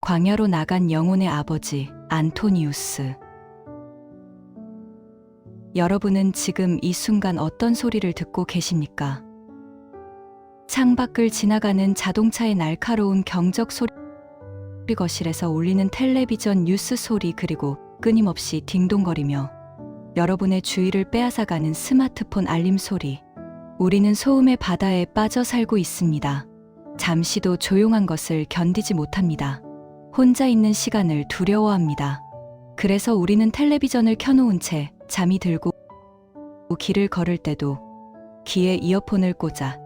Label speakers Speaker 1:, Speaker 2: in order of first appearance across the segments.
Speaker 1: 광야로 나간 영혼의 아버지 안토니우스. 여러분은 지금 이 순간 어떤 소리를 듣고 계십니까? 창밖을 지나가는 자동차의 날카로운 경적 소리, 거실에서 울리는 텔레비전 뉴스 소리, 그리고 끊임없이 딩동거리며 여러분의 주의를 빼앗아가는 스마트폰 알림 소리. 우리는 소음의 바다에 빠져 살고 있습니다. 잠시도 조용한 것을 견디지 못합니다. 혼자 있는 시간을 두려워합니다. 그래서 우리는 텔레비전을 켜놓은 채 잠이 들고 길을 걸을 때도 귀에 이어폰을 꽂아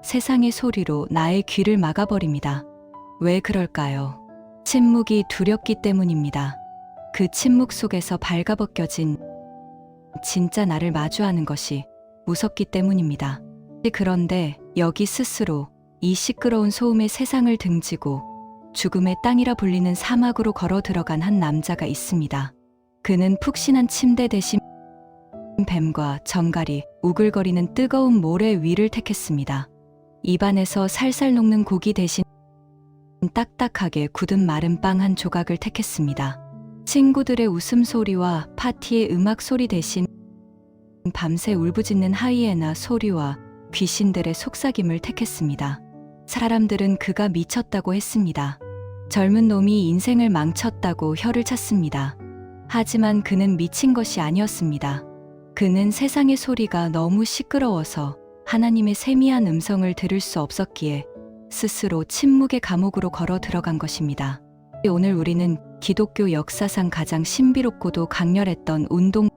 Speaker 1: 세상의 소리로 나의 귀를 막아버립니다. 왜 그럴까요? 침묵이 두렵기 때문입니다. 그 침묵 속에서 발가벗겨진 진짜 나를 마주하는 것이 무섭기 때문입니다. 그런데 여기 스스로 이 시끄러운 소음의 세상을 등지고 죽음의 땅이라 불리는 사막으로 걸어 들어간 한 남자가 있습니다. 그는 푹신한 침대 대신 뱀과 정갈이 우글거리는 뜨거운 모래 위를 택했습니다. 입안에서 살살 녹는 고기 대신 딱딱하게 굳은 마른 빵 한 조각을 택했습니다. 친구들의 웃음소리와 파티의 음악 소리 대신 밤새 울부짖는 하이에나 소리와 귀신들의 속삭임을 택했습니다. 사람들은 그가 미쳤다고 했습니다. 젊은 놈이 인생을 망쳤다고 혀를 찼습니다. 하지만 그는 미친 것이 아니었습니다. 그는 세상의 소리가 너무 시끄러워서 하나님의 세미한 음성을 들을 수 없었기에 스스로 침묵의 감옥으로 걸어 들어간 것입니다. 오늘 우리는 기독교 역사상 가장 신비롭고도 강렬했던 운동,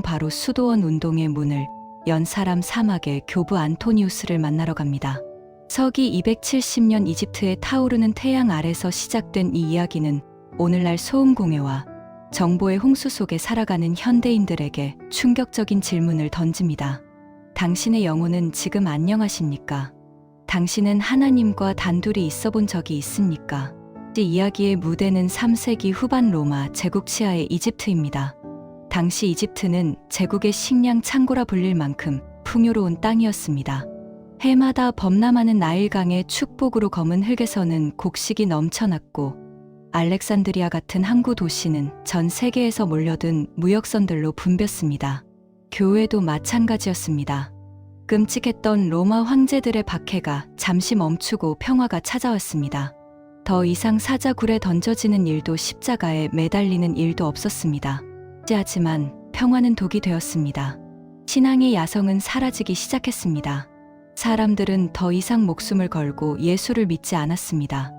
Speaker 1: 바로 수도원 운동의 문을 연 사람 사막의 교부 안토니우스를 만나러 갑니다. 서기 270년 이집트의 타오르는 태양 아래서 시작된 이 이야기는 오늘날 소음 공해와 정보의 홍수 속에 살아가는 현대인들에게 충격적인 질문을 던집니다. 당신의 영혼은 지금 안녕하십니까? 당신은 하나님과 단둘이 있어 본 적이 있습니까? 이 이야기의 무대는 3세기 후반 로마 제국 치하의 이집트입니다. 당시 이집트는 제국의 식량 창고라 불릴 만큼 풍요로운 땅이었습니다. 해마다 범람하는 나일강의 축복으로 검은 흙에서는 곡식이 넘쳐났고 알렉산드리아 같은 항구 도시는 전 세계에서 몰려든 무역선들로 붐볐습니다. 교회도 마찬가지였습니다. 끔찍했던 로마 황제들의 박해가 잠시 멈추고 평화가 찾아왔습니다. 더 이상 사자굴에 던져지는 일도 십자가에 매달리는 일도 없었습니다. 하지만 평화는 독이 되었습니다. 신앙의 야성은 사라지기 시작했습니다. 사람들은 더 이상 목숨을 걸고 예수를 믿지 않았습니다.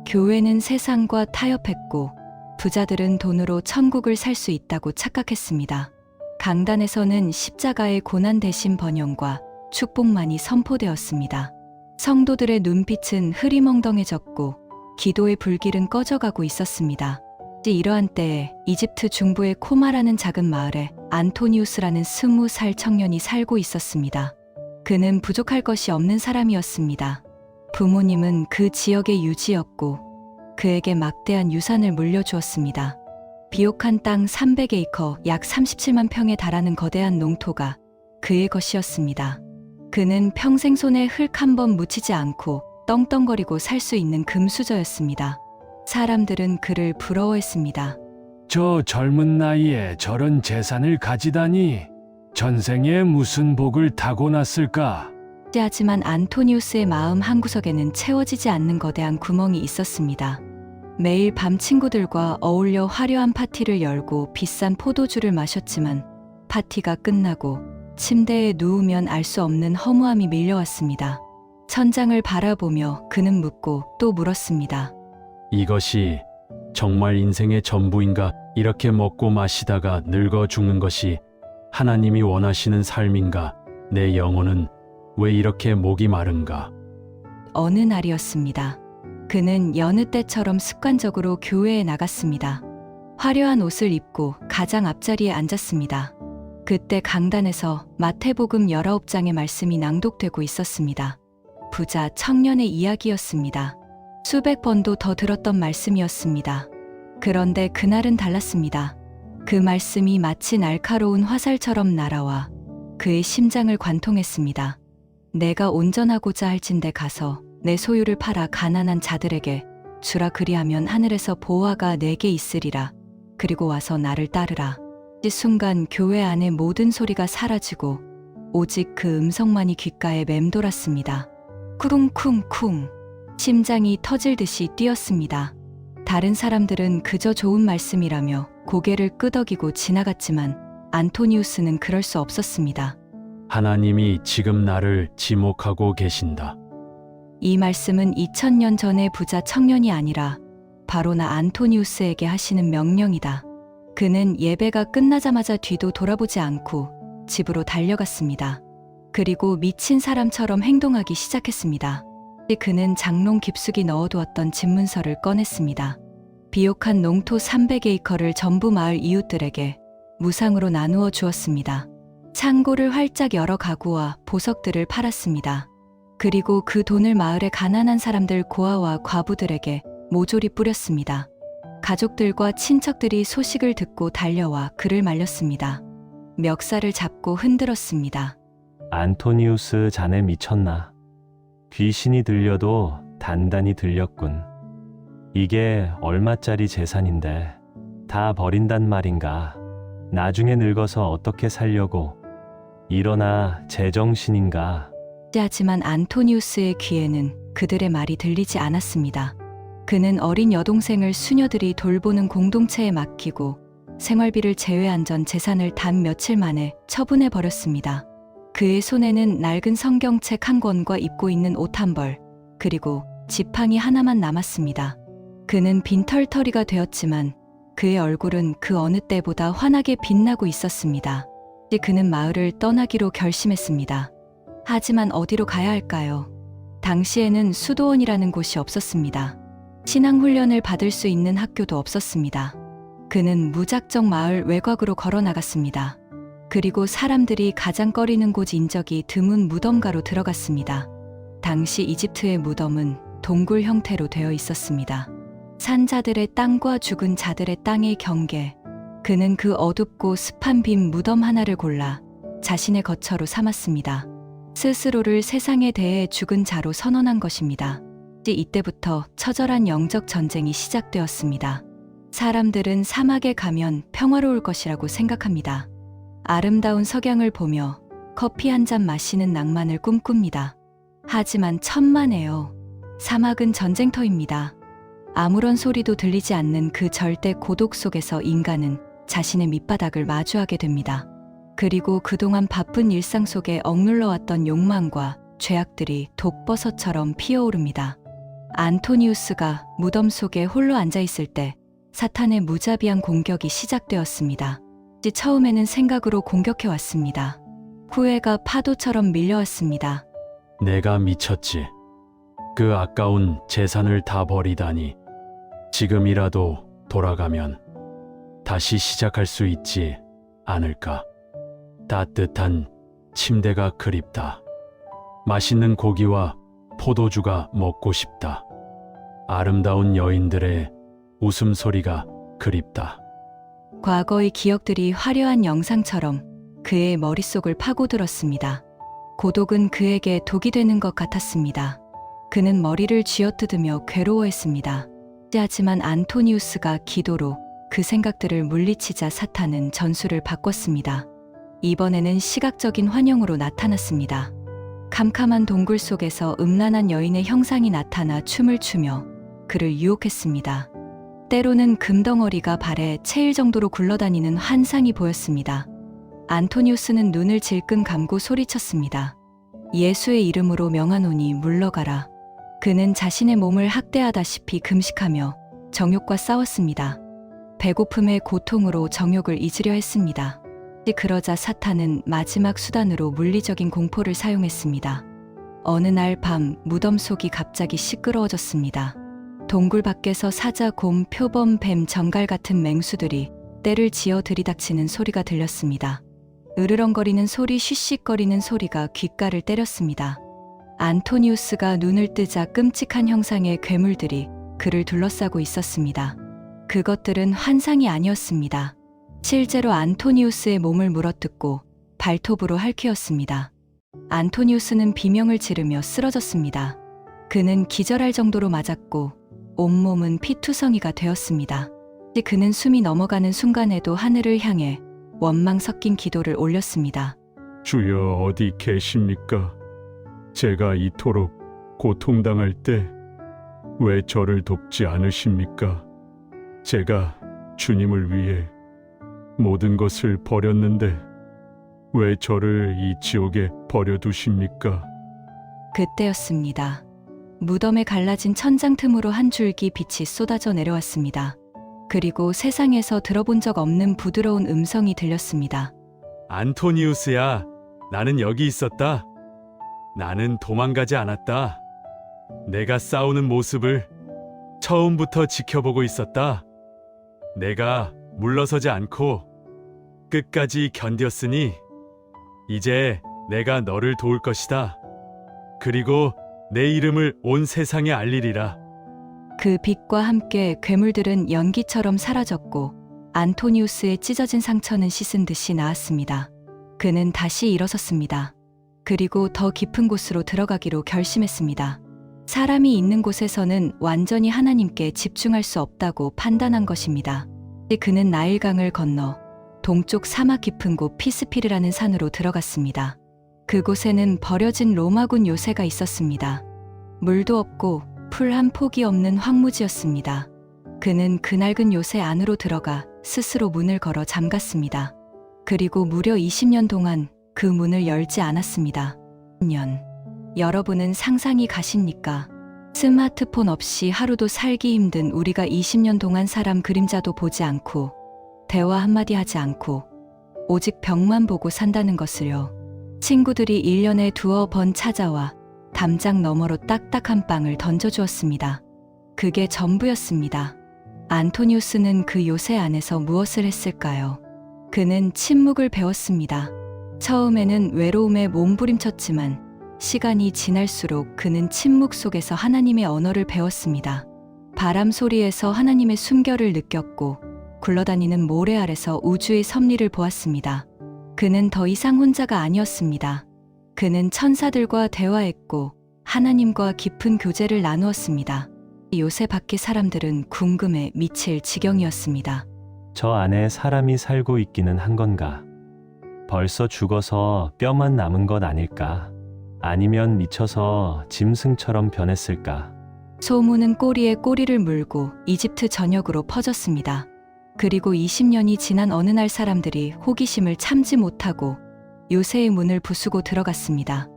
Speaker 1: 교회는 세상과 타협했고 부자들은 돈으로 천국을 살 수 있다고 착각했습니다. 강단에서는 십자가의 고난 대신 번영과 축복만이 선포되었습니다. 성도들의 눈빛은 흐리멍덩해졌고 기도의 불길은 꺼져가고 있었습니다. 이러한 때에 이집트 중부의 코마라는 작은 마을에 안토니우스라는 20살 청년이 살고 있었습니다. 그는 부족할 것이 없는 사람이었습니다. 부모님은 그 지역의 유지였고 그에게 막대한 유산을 물려주었습니다. 비옥한 땅 300에이커 약 37만 평에 달하는 거대한 농토가 그의 것이었습니다. 그는 평생 손에 흙 한 번 묻히지 않고 떵떵거리고 살 수 있는 금수저였습니다. 사람들은 그를 부러워했습니다.
Speaker 2: 저 젊은 나이에 저런 재산을 가지다니 전생에 무슨 복을 타고났을까?
Speaker 1: 하지만 안토니우스의 마음 한구석에는 채워지지 않는 거대한 구멍이 있었습니다. 매일 밤 친구들과 어울려 화려한 파티를 열고 비싼 포도주를 마셨지만 파티가 끝나고 침대에 누우면 알 수 없는 허무함이 밀려왔습니다. 천장을 바라보며 그는 묻고 또 물었습니다.
Speaker 3: 이것이 정말 인생의 전부인가? 이렇게 먹고 마시다가 늙어 죽는 것이 하나님이 원하시는 삶인가? 내 영혼은 왜 이렇게 목이 마른가?
Speaker 1: 어느 날이었습니다. 그는 여느 때처럼 습관적으로 교회에 나갔습니다. 화려한 옷을 입고 가장 앞자리에 앉았습니다. 그때 강단에서 마태복음 19장의 말씀이 낭독되고 있었습니다. 부자 청년의 이야기였습니다. 수백 번도 더 들었던 말씀이었습니다. 그런데 그날은 달랐습니다. 그 말씀이 마치 날카로운 화살처럼 날아와 그의 심장을 관통했습니다. 내가 온전하고자 할진대 가서 내 소유를 팔아 가난한 자들에게 주라. 그리하면 하늘에서 보화가 내게 있으리라. 그리고 와서 나를 따르라. 이 순간 교회 안의 모든 소리가 사라지고 오직 그 음성만이 귓가에 맴돌았습니다. 쿵쿵쿵. 심장이 터질 듯이 뛰었습니다. 다른 사람들은 그저 좋은 말씀이라며 고개를 끄덕이고 지나갔지만 안토니우스는 그럴 수 없었습니다.
Speaker 3: 하나님이 지금 나를 지목하고 계신다.
Speaker 1: 이 말씀은 2000년 전의 부자 청년이 아니라 바로 나 안토니우스에게 하시는 명령이다. 그는 예배가 끝나자마자 뒤도 돌아보지 않고 집으로 달려갔습니다. 그리고 미친 사람처럼 행동하기 시작했습니다. 그는 장롱 깊숙이 넣어두었던 집문서를 꺼냈습니다. 비옥한 농토 300에이커를 전부 마을 이웃들에게 무상으로 나누어 주었습니다. 창고를 활짝 열어 가구와 보석들을 팔았습니다. 그리고 그 돈을 마을의 가난한 사람들, 고아와 과부들에게 모조리 뿌렸습니다. 가족들과 친척들이 소식을 듣고 달려와 그를 말렸습니다. 멱살을 잡고 흔들었습니다.
Speaker 4: 안토니우스 자네 미쳤나? 귀신이 들려도 단단히 들렸군. 이게 얼마짜리 재산인데 다 버린단 말인가? 나중에 늙어서 어떻게 살려고? 일어나 제정신인가?
Speaker 1: 하지만 안토니우스의 귀에는 그들의 말이 들리지 않았습니다. 그는 어린 여동생을 수녀들이 돌보는 공동체에 맡기고 생활비를 제외한 전 재산을 단 며칠 만에 처분해 버렸습니다. 그의 손에는 낡은 성경책 한 권과 입고 있는 옷 한 벌, 그리고 지팡이 하나만 남았습니다. 그는 빈털터리가 되었지만 그의 얼굴은 그 어느 때보다 환하게 빛나고 있었습니다. 그는 마을을 떠나기로 결심했습니다. 하지만 어디로 가야 할까요? 당시에는 수도원이라는 곳이 없었습니다. 신앙훈련을 받을 수 있는 학교도 없었습니다. 그는 무작정 마을 외곽으로 걸어 나갔습니다. 그리고 사람들이 가장 꺼리는 곳 인적이 드문 무덤가로 들어갔습니다. 당시 이집트의 무덤은 동굴 형태로 되어 있었습니다. 산자들의 땅과 죽은 자들의 땅의 경계. 그는 그 어둡고 습한 빈 무덤 하나를 골라 자신의 거처로 삼았습니다. 스스로를 세상에 대해 죽은 자로 선언한 것입니다. 이때부터 처절한 영적 전쟁이 시작되었습니다. 사람들은 사막에 가면 평화로울 것이라고 생각합니다. 아름다운 석양을 보며 커피 한 잔 마시는 낭만을 꿈꿉니다. 하지만 천만에요. 사막은 전쟁터입니다. 아무런 소리도 들리지 않는 그 절대 고독 속에서 인간은 자신의 밑바닥을 마주하게 됩니다. 그리고 그동안 바쁜 일상 속에 억눌러왔던 욕망과 죄악들이 독버섯처럼 피어오릅니다. 안토니우스가 무덤 속에 홀로 앉아있을 때 사탄의 무자비한 공격이 시작되었습니다. 처음에는 생각으로 공격해왔습니다. 후회가 파도처럼 밀려왔습니다.
Speaker 3: 내가 미쳤지. 그 아까운 재산을 다 버리다니. 지금이라도 돌아가면 다시 시작할 수 있지 않을까. 따뜻한 침대가 그립다. 맛있는 고기와 포도주가 먹고 싶다. 아름다운 여인들의 웃음소리가 그립다.
Speaker 1: 과거의 기억들이 화려한 영상처럼 그의 머릿속을 파고들었습니다. 고독은 그에게 독이 되는 것 같았습니다. 그는 머리를 쥐어뜯으며 괴로워했습니다. 하지만 안토니우스가 기도로 그 생각들을 물리치자 사탄은 전술을 바꿨습니다. 이번에는 시각적인 환영으로 나타났습니다. 캄캄한 동굴 속에서 음란한 여인의 형상이 나타나 춤을 추며 그를 유혹했습니다. 때로는 금덩어리가 발에 채일 정도로 굴러다니는 환상이 보였습니다. 안토니우스는 눈을 질끈 감고 소리쳤습니다. 예수의 이름으로 명하노니 물러가라. 그는 자신의 몸을 학대하다시피 금식하며 정욕과 싸웠습니다. 배고픔의 고통으로 정욕을 잊으려 했습니다. 그러자 사탄은 마지막 수단으로 물리적인 공포를 사용했습니다. 어느 날 밤 무덤 속이 갑자기 시끄러워졌습니다. 동굴 밖에서 사자, 곰, 표범, 뱀, 정갈 같은 맹수들이 떼를 지어 들이닥치는 소리가 들렸습니다. 으르렁거리는 소리, 쉬쉬거리는 소리가 귓가를 때렸습니다. 안토니우스가 눈을 뜨자 끔찍한 형상의 괴물들이 그를 둘러싸고 있었습니다. 그것들은 환상이 아니었습니다. 실제로 안토니우스의 몸을 물어뜯고 발톱으로 핥히었습니다. 안토니우스는 비명을 지르며 쓰러졌습니다. 그는 기절할 정도로 맞았고 온몸은 피투성이가 되었습니다. 그는 숨이 넘어가는 순간에도 하늘을 향해 원망 섞인 기도를 올렸습니다.
Speaker 3: 주여 어디 계십니까? 제가 이토록 고통당할 때 왜 저를 돕지 않으십니까? 제가 주님을 위해 모든 것을 버렸는데 왜 저를 이 지옥에 버려두십니까?
Speaker 1: 그때였습니다. 무덤에 갈라진 천장 틈으로 한 줄기 빛이 쏟아져 내려왔습니다. 그리고 세상에서 들어본 적 없는 부드러운 음성이 들렸습니다.
Speaker 3: 안토니우스야, 나는 여기 있었다. 나는 도망가지 않았다. 내가 싸우는 모습을 처음부터 지켜보고 있었다. 내가 물러서지 않고 끝까지 견뎠으니 이제 내가 너를 도울 것이다. 그리고 내 이름을 온 세상에 알리리라.
Speaker 1: 그 빛과 함께 괴물들은 연기처럼 사라졌고 안토니우스의 찢어진 상처는 씻은 듯이 나았습니다. 그는 다시 일어섰습니다. 그리고 더 깊은 곳으로 들어가기로 결심했습니다. 사람이 있는 곳에서는 완전히 하나님께 집중할 수 없다고 판단한 것입니다. 그는 나일강을 건너 동쪽 사막 깊은 곳 피스피르라는 산으로 들어갔습니다. 그곳에는 버려진 로마군 요새가 있었습니다. 물도 없고 풀 한 폭이 없는 황무지였습니다. 그는 그 낡은 요새 안으로 들어가 스스로 문을 걸어 잠갔습니다. 그리고 무려 20년 동안 그 문을 열지 않았습니다. 여러분은 상상이 가십니까? 스마트폰 없이 하루도 살기 힘든 우리가 20년 동안 사람 그림자도 보지 않고 대화 한마디 하지 않고 오직 벽만 보고 산다는 것을요. 친구들이 1년에 두어 번 찾아와 담장 너머로 딱딱한 빵을 던져주었습니다. 그게 전부였습니다. 안토니우스는 그 요새 안에서 무엇을 했을까요? 그는 침묵을 배웠습니다. 처음에는 외로움에 몸부림쳤지만 시간이 지날수록 그는 침묵 속에서 하나님의 언어를 배웠습니다. 바람 소리에서 하나님의 숨결을 느꼈고 굴러다니는 모래 아래서 우주의 섭리를 보았습니다. 그는 더 이상 혼자가 아니었습니다. 그는 천사들과 대화했고 하나님과 깊은 교제를 나누었습니다. 요새 밖의 사람들은 궁금해 미칠 지경이었습니다.
Speaker 4: 저 안에 사람이 살고 있기는 한 건가? 벌써 죽어서 뼈만 남은 것 아닐까? 아니면 미쳐서 짐승처럼 변했을까?
Speaker 1: 소문은 꼬리에 꼬리를 물고 이집트 전역으로 퍼졌습니다. 그리고 20년이 지난 어느 날 사람들이 호기심을 참지 못하고 요새의 문을 부수고 들어갔습니다.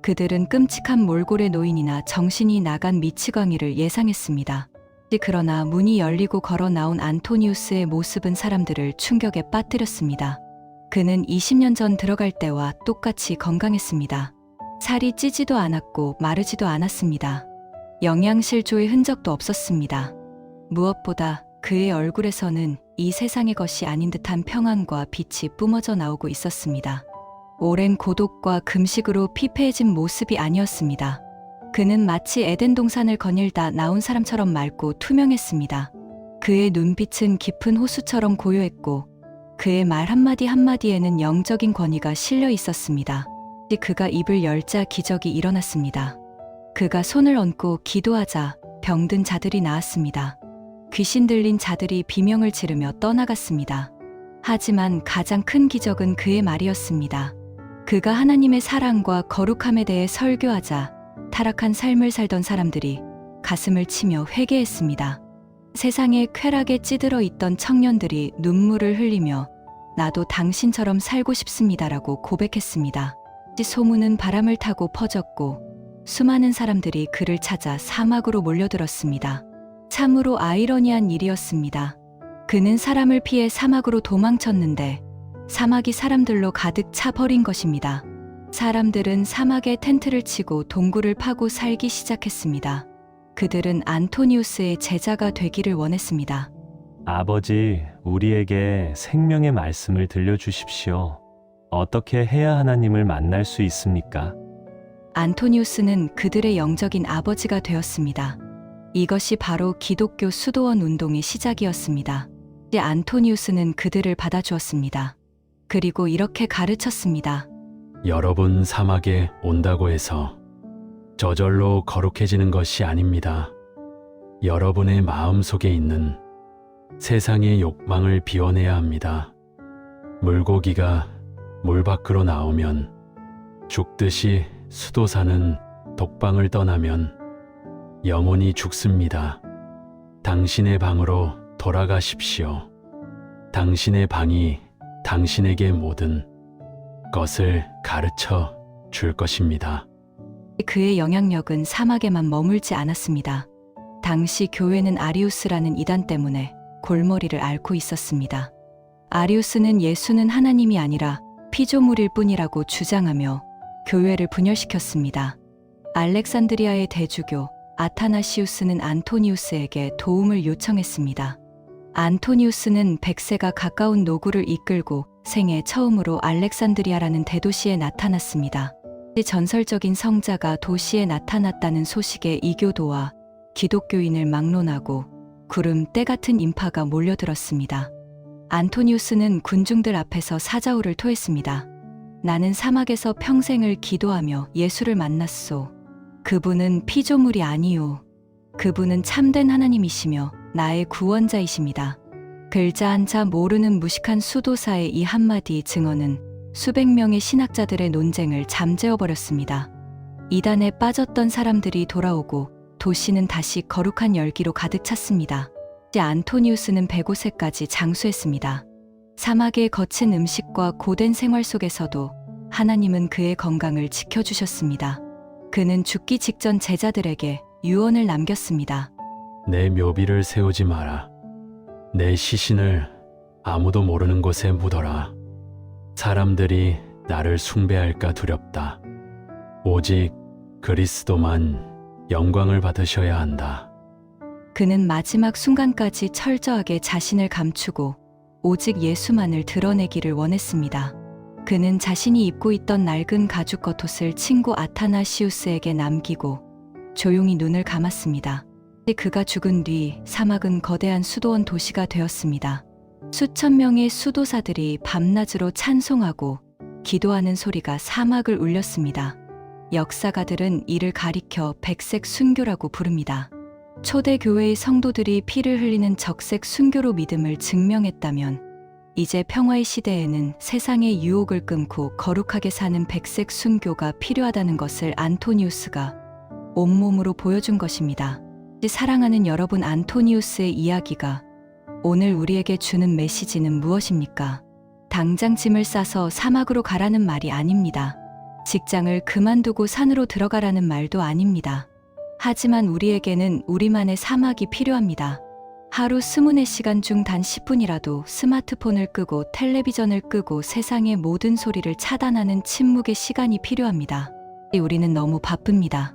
Speaker 1: 그들은 끔찍한 몰골의 노인이나 정신이 나간 미치광이를 예상했습니다. 그러나 문이 열리고 걸어 나온 안토니우스의 모습은 사람들을 충격에 빠뜨렸습니다. 그는 20년 전 들어갈 때와 똑같이 건강했습니다. 살이 찌지도 않았고 마르지도 않았습니다. 영양실조의 흔적도 없었습니다. 무엇보다 그의 얼굴에서는 이 세상의 것이 아닌 듯한 평안과 빛이 뿜어져 나오고 있었습니다. 오랜 고독과 금식으로 피폐해진 모습이 아니었습니다. 그는 마치 에덴 동산을 거닐다 나온 사람처럼 맑고 투명했습니다. 그의 눈빛은 깊은 호수처럼 고요했고 그의 말 한마디 한마디에는 영적인 권위가 실려 있었습니다. 그가 입을 열자 기적이 일어났습니다. 그가 손을 얹고 기도하자 병든 자들이 나았습니다. 귀신 들린 자들이 비명을 지르며 떠나갔습니다. 하지만 가장 큰 기적은 그의 말이었습니다. 그가 하나님의 사랑과 거룩함에 대해 설교하자 타락한 삶을 살던 사람들이 가슴을 치며 회개했습니다. 세상에 쾌락에 찌들어 있던 청년들이 눈물을 흘리며 나도 당신처럼 살고 싶습니다라고 고백했습니다. 소문은 바람을 타고 퍼졌고 수많은 사람들이 그를 찾아 사막으로 몰려들었습니다. 참으로 아이러니한 일이었습니다. 그는 사람을 피해 사막으로 도망쳤는데 사막이 사람들로 가득 차 버린 것입니다. 사람들은 사막에 텐트를 치고 동굴을 파고 살기 시작했습니다. 그들은 안토니우스의 제자가 되기를 원했습니다.
Speaker 4: 아버지, 우리에게 생명의 말씀을 들려주십시오. 어떻게 해야 하나님을 만날 수 있습니까?
Speaker 1: 안토니우스는 그들의 영적인 아버지가 되었습니다. 이것이 바로 기독교 수도원 운동의 시작이었습니다. 안토니우스는 그들을 받아주었습니다. 그리고 이렇게 가르쳤습니다.
Speaker 3: 여러분 사막에 온다고 해서 저절로 거룩해지는 것이 아닙니다. 여러분의 마음 속에 있는 세상의 욕망을 비워내야 합니다. 물고기가 물 밖으로 나오면 죽듯이 수도사는 독방을 떠나면 영혼이 죽습니다. 당신의 방으로 돌아가십시오. 당신의 방이 당신에게 모든 것을 가르쳐 줄 것입니다.
Speaker 1: 그의 영향력은 사막에만 머물지 않았습니다. 당시 교회는 아리우스라는 이단 때문에 골머리를 앓고 있었습니다. 아리우스는 예수는 하나님이 아니라 피조물일 뿐이라고 주장하며 교회를 분열시켰습니다. 알렉산드리아의 대주교 아타나시우스는 안토니우스에게 도움을 요청했습니다. 안토니우스는 100세가 가까운 노구를 이끌고 생애 처음으로 알렉산드리아라는 대도시에 나타났습니다. 전설적인 성자가 도시에 나타났다는 소식에 이교도와 기독교인을 막론하고 구름 때 같은 인파가 몰려들었습니다. 안토니우스는 군중들 앞에서 사자우를 토했습니다. 나는 사막에서 평생을 기도하며 예수를 만났소. 그분은 피조물이 아니요. 그분은 참된 하나님이시며 나의 구원자이십니다. 글자 한자 모르는 무식한 수도사의 이 한마디 증언은 수백 명의 신학자들의 논쟁을 잠재워버렸습니다. 이단에 빠졌던 사람들이 돌아오고 도시는 다시 거룩한 열기로 가득 찼습니다. 안토니우스는 105세까지 장수했습니다. 사막의 거친 음식과 고된 생활 속에서도 하나님은 그의 건강을 지켜주셨습니다. 그는 죽기 직전 제자들에게 유언을 남겼습니다.
Speaker 3: 내 묘비를 세우지 마라. 내 시신을 아무도 모르는 곳에 묻어라. 사람들이 나를 숭배할까 두렵다. 오직 그리스도만 영광을 받으셔야 한다.
Speaker 1: 그는 마지막 순간까지 철저하게 자신을 감추고 오직 예수만을 드러내기를 원했습니다. 그는 자신이 입고 있던 낡은 가죽 겉옷을 친구 아타나시우스에게 남기고 조용히 눈을 감았습니다. 그가 죽은 뒤 사막은 거대한 수도원 도시가 되었습니다. 수천 명의 수도사들이 밤낮으로 찬송하고 기도하는 소리가 사막을 울렸습니다. 역사가들은 이를 가리켜 백색 순교라고 부릅니다. 초대 교회의 성도들이 피를 흘리는 적색 순교로 믿음을 증명했다면 이제 평화의 시대에는 세상의 유혹을 끊고 거룩하게 사는 백색 순교가 필요하다는 것을 안토니우스가 온몸으로 보여준 것입니다. 사랑하는 여러분, 안토니우스의 이야기가 오늘 우리에게 주는 메시지는 무엇입니까? 당장 짐을 싸서 사막으로 가라는 말이 아닙니다. 직장을 그만두고 산으로 들어가라는 말도 아닙니다. 하지만 우리에게는 우리만의 사막이 필요합니다. 하루 24시간 중 단 10분이라도 스마트폰을 끄고 텔레비전을 끄고 세상의 모든 소리를 차단하는 침묵의 시간이 필요합니다. 우리는 너무 바쁩니다.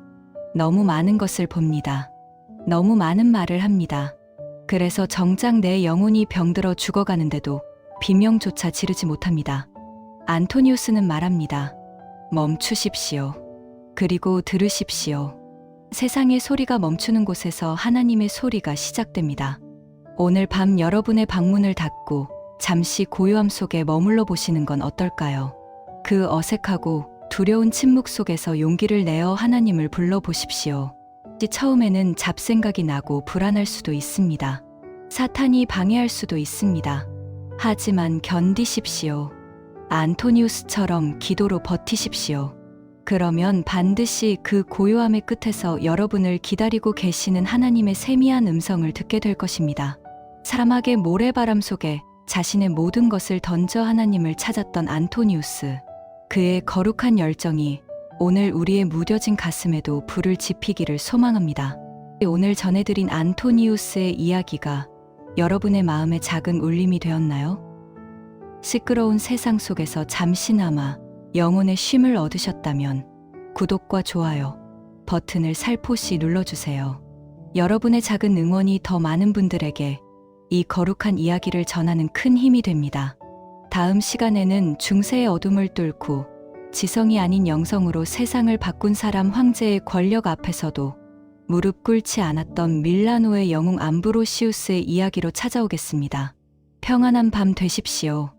Speaker 1: 너무 많은 것을 봅니다. 너무 많은 말을 합니다. 그래서 정작 내 영혼이 병들어 죽어가는데도 비명조차 지르지 못합니다. 안토니우스는 말합니다. 멈추십시오. 그리고 들으십시오. 세상의 소리가 멈추는 곳에서 하나님의 소리가 시작됩니다. 오늘 밤 여러분의 방문을 닫고 잠시 고요함 속에 머물러 보시는 건 어떨까요? 그 어색하고 두려운 침묵 속에서 용기를 내어 하나님을 불러보십시오. 처음에는 잡생각이 나고 불안할 수도 있습니다. 사탄이 방해할 수도 있습니다. 하지만 견디십시오. 안토니우스처럼 기도로 버티십시오. 그러면 반드시 그 고요함의 끝에서 여러분을 기다리고 계시는 하나님의 세미한 음성을 듣게 될 것입니다. 사막의 모래바람 속에 자신의 모든 것을 던져 하나님을 찾았던 안토니우스. 그의 거룩한 열정이 오늘 우리의 무뎌진 가슴에도 불을 지피기를 소망합니다. 오늘 전해드린 안토니우스의 이야기가 여러분의 마음에 작은 울림이 되었나요? 시끄러운 세상 속에서 잠시나마 영혼의 쉼을 얻으셨다면 구독과 좋아요 버튼을 살포시 눌러주세요. 여러분의 작은 응원이 더 많은 분들에게 이 거룩한 이야기를 전하는 큰 힘이 됩니다. 다음 시간에는 중세의 어둠을 뚫고 지성이 아닌 영성으로 세상을 바꾼 사람 황제의 권력 앞에서도 무릎 꿇지 않았던 밀라노의 영웅 암브로시우스의 이야기로 찾아오겠습니다. 평안한 밤 되십시오.